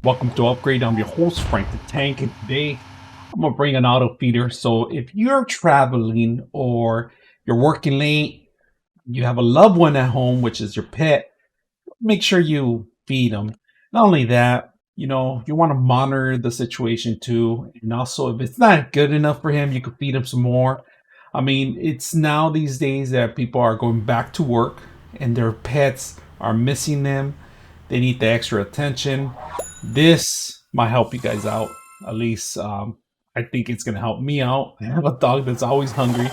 Welcome to Upgrade. I'm your host, Frank the Tank, and today I'm gonna bring an auto feeder. So if you're traveling or you're working late, you have a loved one at home, which is your pet, make sure you feed them. Not only that, you want to monitor the situation too. And also, if it's not good enough for him, you could feed him some more. I mean, it's now these days that people are going back to work and their pets are missing them. They need the extra attention. This might help you guys out. At least I think it's going to help me out. I have a dog that's always hungry.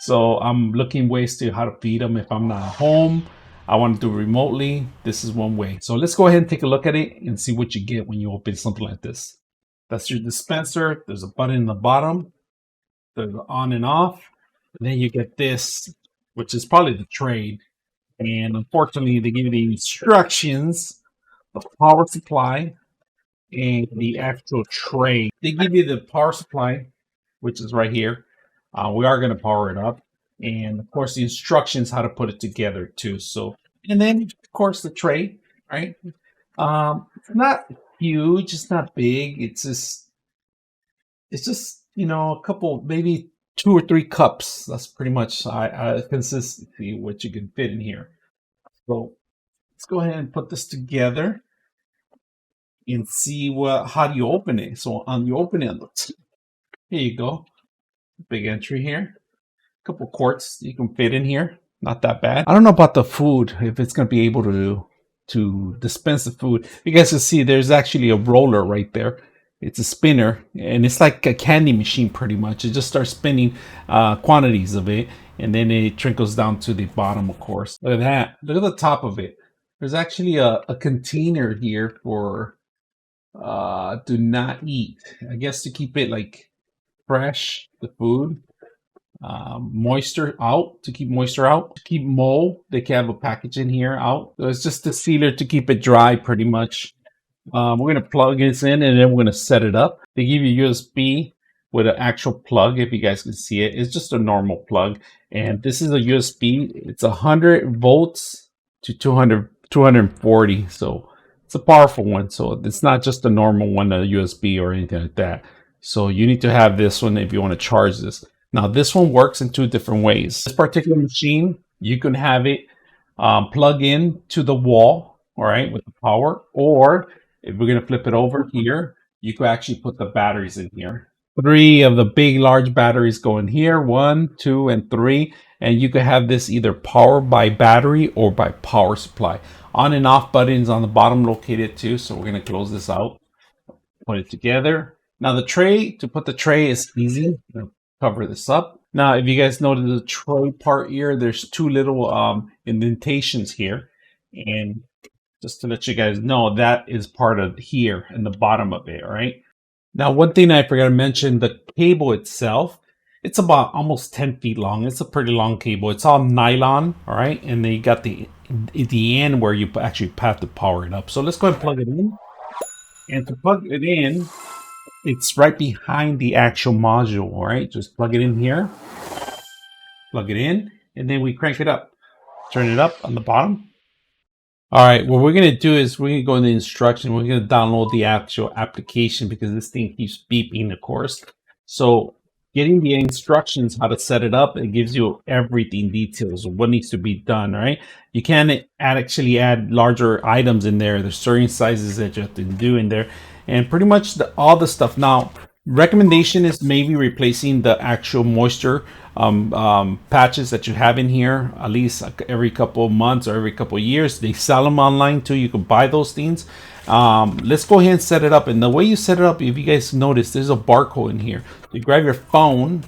So I'm looking ways to how to feed them if I'm not at home. I want to do it remotely. This is one way. So let's go ahead and take a look at it and see what you get when you open something like this. That's your dispenser. There's a button in the bottom. There's on and off. And then you get this, which is probably the trade. And unfortunately, they give you the instructions, the power supply, and the actual tray. They give you the power supply, which is right here. We are going to power it up. And of course, the instructions how to put it together too. So, and then of course the tray, right? It's not huge. It's not big. It's just a couple, maybe 2 or 3 cups. That's pretty much consistency what you can fit in here. So let's go ahead and put this together and see how do you open it. So on you open it, here you go. Big entry here. A couple quarts you can fit in here. Not that bad. I don't know about the food, if it's going to be able to dispense the food. You guys can see there's actually a roller right there. It's a spinner, and it's like a candy machine pretty much. It just starts spinning quantities of it, and then it trickles down to the bottom, of course. Look at that. Look at the top of it. There's actually a container here for do not eat. I guess to keep it like fresh, the food. Moisture out, to keep moisture out, to keep mold. They can have a package in here out. So it's just a sealer to keep it dry pretty much. We're going to plug this in and then we're going to set it up. They give you USB with an actual plug. If you guys can see it, it's just a normal plug. And this is a USB. It's 100 volts to 240. So it's a powerful one. So it's not just a normal one, a USB or anything like that. So you need to have this one if you want to charge this. Now this one works in 2 different ways. This particular machine, you can have it plug in to the wall, all right, with the power. Or if we're gonna flip it over here, you could actually put the batteries in here. 3 of the big large batteries go in here, 1, 2, and 3. And you could have this either powered by battery or by power supply. On and off buttons on the bottom located too. So we're gonna close this out, put it together. Now the tray, to put the tray is easy. Cover this up. Now, if you guys notice the tray part here, there's 2 little indentations here. And just to let you guys know, that is part of here in the bottom of it, all right? Now, one thing I forgot to mention, the cable itself, it's about almost 10 feet long. It's a pretty long cable. It's all nylon, all right? And then you got the end where you actually have to power it up. So let's go ahead and plug it in. And to plug it in, it's right behind the actual module, all right? Just plug it in here, plug it in, and then we crank it up. Turn it up on the bottom. All right, what we're gonna do is we're gonna go in the instruction. We're gonna download the actual application because this thing keeps beeping, of course. So getting the instructions how to set it up, it gives you everything, details of what needs to be done, all right? You can actually add larger items in there. There's certain sizes that you have to do in there. And pretty much all the stuff. Now, recommendation is maybe replacing the actual moisture patches that you have in here at least every couple of months or every couple of years. They sell them online too. You can buy those things. Let's go ahead and set it up. And the way you set it up, if you guys notice, there's a barcode in here. You grab your phone.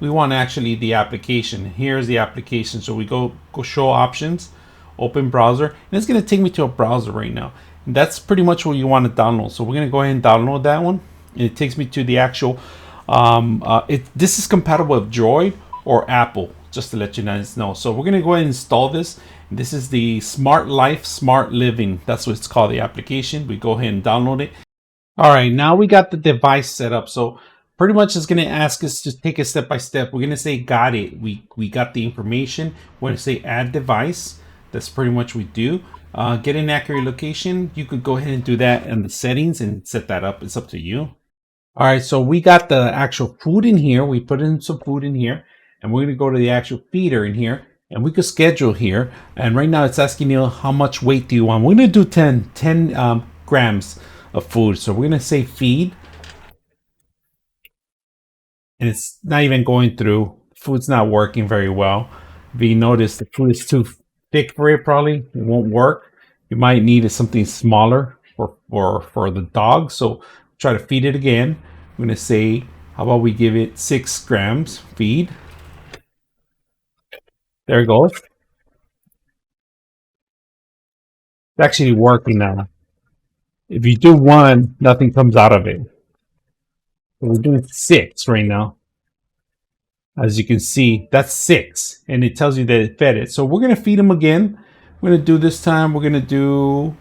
We want actually the application. Here's the application. So we go show options, open browser, and it's going to take me to a browser right now. And that's pretty much what you want to download. So we're going to go ahead and download that one. And it takes me to the actual, this is compatible with Droid or Apple, just to let you guys know. So we're going to go ahead and install this. This is the Smart Life, Smart Living. That's what it's called, the application. We go ahead and download it. All right, now we got the device set up. So pretty much it's going to ask us to take it step by step. We're going to say, got it. We got the information. We're going to say add device. That's pretty much what we do. get an accurate location, you could go ahead and do that in the settings and set that up. It's up to you. All right, so we got the actual food in here. We put in some food in here, and we're gonna go to the actual feeder in here, and we could schedule here. And right now it's asking you how much weight do you want. We're gonna do 10 grams of food. So we're gonna say feed, and it's not even going through. Food's not working very well. If you notice, the food is too thick for it, probably it won't work. You might need something smaller for the dog. So try to feed it again. I'm gonna say, how about we give it 6 grams feed? There it goes. It's actually working now. If you do 1, nothing comes out of it. So we're doing 6 right now. As you can see, that's 6, and it tells you that it fed it. So we're gonna feed them again. We're gonna do this time. We're gonna do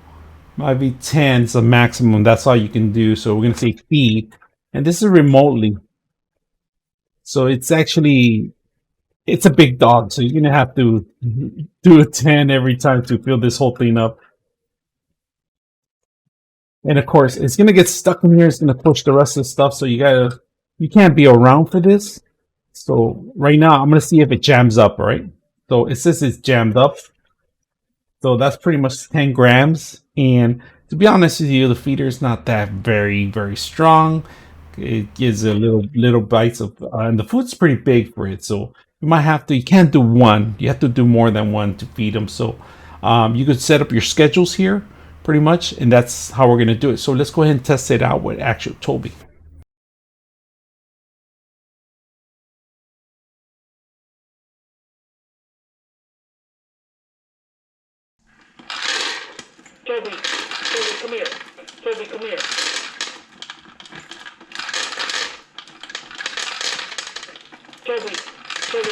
maybe 10 is the maximum. That's all you can do. So we're gonna say feed, and this is remotely. So it's actually it's a big dog, so you're gonna have to do a 10 every time to fill this whole thing up. And of course, it's gonna get stuck in here. It's gonna push the rest of the stuff. So you can't be around for this. So right now, I'm gonna see if it jams up. All right. So it says it's jammed up. So that's pretty much 10 grams. And to be honest with you, the feeder is not that very strong. It gives a little bites of, and the food's pretty big for it. So you can't do 1. You have to do more than 1 to feed them. So you could set up your schedules here pretty much, and that's how we're going to do it. So let's go ahead and test it out with actual Toby. Toby, come here. Toby, come here. Toby,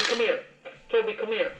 come here. Toby, come here.